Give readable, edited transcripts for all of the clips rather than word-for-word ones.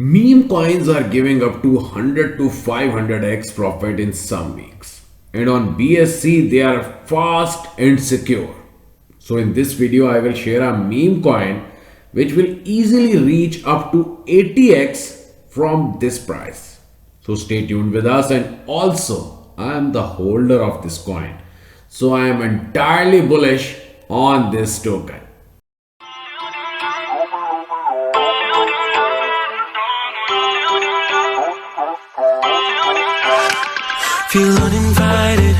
Meme coins are giving up to 100 to 500x profit in some weeks. And on BSC, they are fast and secure. So, in this video, I will share a meme coin which will easily reach up to 80x from this price. So, stay tuned with us. And also, I am the holder of this coin. So, I am entirely bullish on this token. Feel uninvited.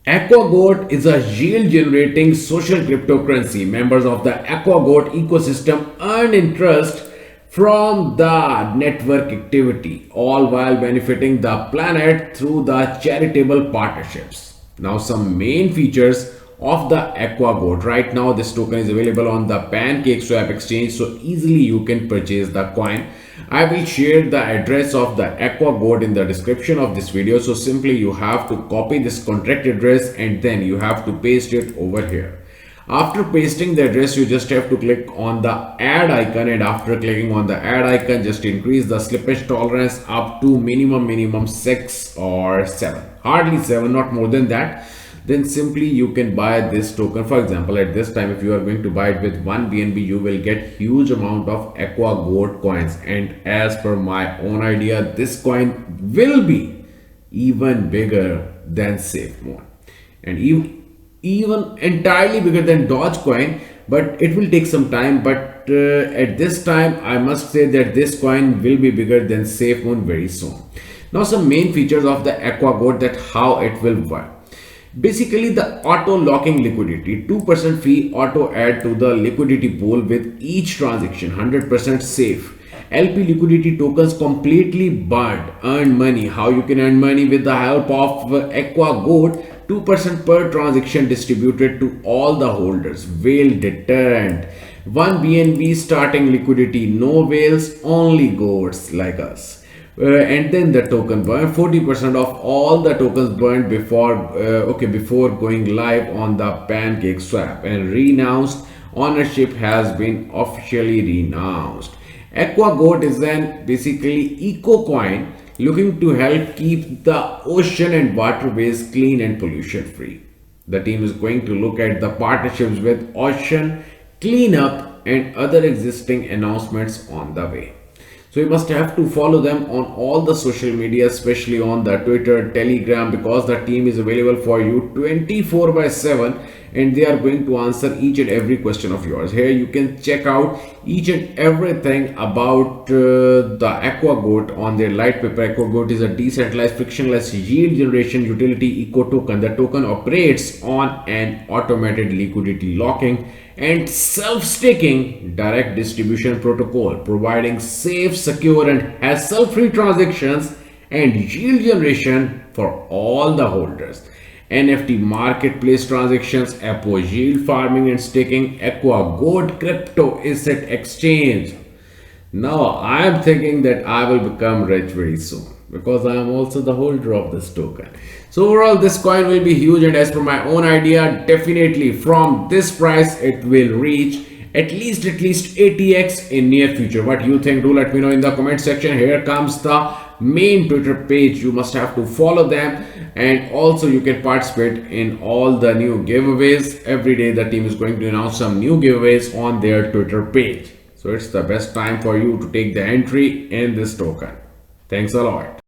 AquaGoat is a yield generating social cryptocurrency. Members of the AquaGoat ecosystem earn interest from the network activity, all while benefiting the planet through the charitable partnerships. Now, some main features of the AquaGoat. Right now, this token is available on the PancakeSwap exchange, so easily you can purchase the coin. I will share the address of the AquaGoat in the description of this video. So simply you have to copy this contract address and then you have to paste it over here. After pasting the address, you just have to click on the add icon, and after clicking on the add icon, just increase the slippage tolerance up to minimum 6 or 7, hardly 7, not more than that. Then simply you can buy this token. For example, at this time, if you are going to buy it with 1 BNB, you will get huge amount of AquaGoat coins. And as per my own idea, this coin will be even bigger than SafeMoon, and even entirely bigger than Dogecoin, but it will take some time. But at this time, I must say that this coin will be bigger than SafeMoon very soon. Now, some main features of the AquaGoat, that how it will work. Basically, the auto locking liquidity, 2% fee auto add to the liquidity pool with each transaction, 100% safe. LP liquidity tokens completely burned. Earn money. How you can earn money? With the help of AquaGoat, 2% per transaction distributed to all the holders. Whale deterrent. 1 BNB starting liquidity. No whales, only goats like us. And then the token burn, 40% of all the tokens burned before going live on the PancakeSwap, and renounced ownership has been officially renounced. AquaGoat is an basically eco coin looking to help keep the ocean and waterways clean and pollution free. The team is going to look at the partnerships with Ocean Cleanup and other existing announcements on the way. So you must have to follow them on all the social media, especially on the Twitter, Telegram, because the team is available for you 24/7 and they are going to answer each and every question of yours. Here you can check out each and everything about the AquaGoat on their light paper. AquaGoat is a decentralized, frictionless yield generation utility eco token. The token operates on an automated liquidity locking and self-staking direct distribution protocol, providing safe, secure and hassle-free transactions and yield generation for all the holders. NFT marketplace transactions, Apo yield farming and staking, AquaGoat crypto asset exchange. Now I am thinking that I will become rich very soon, because I am also the holder of this token. So overall, this coin will be huge, and as per my own idea, definitely from this price it will reach at least 80x in near future. What you think? Do let me know in the comment section. Here comes the main Twitter page. You must have to follow them, and also you can participate in all the new giveaways. Every day the team is going to announce some new giveaways on their Twitter page. So it's the best time for you to take the entry in this token. Thanks a lot.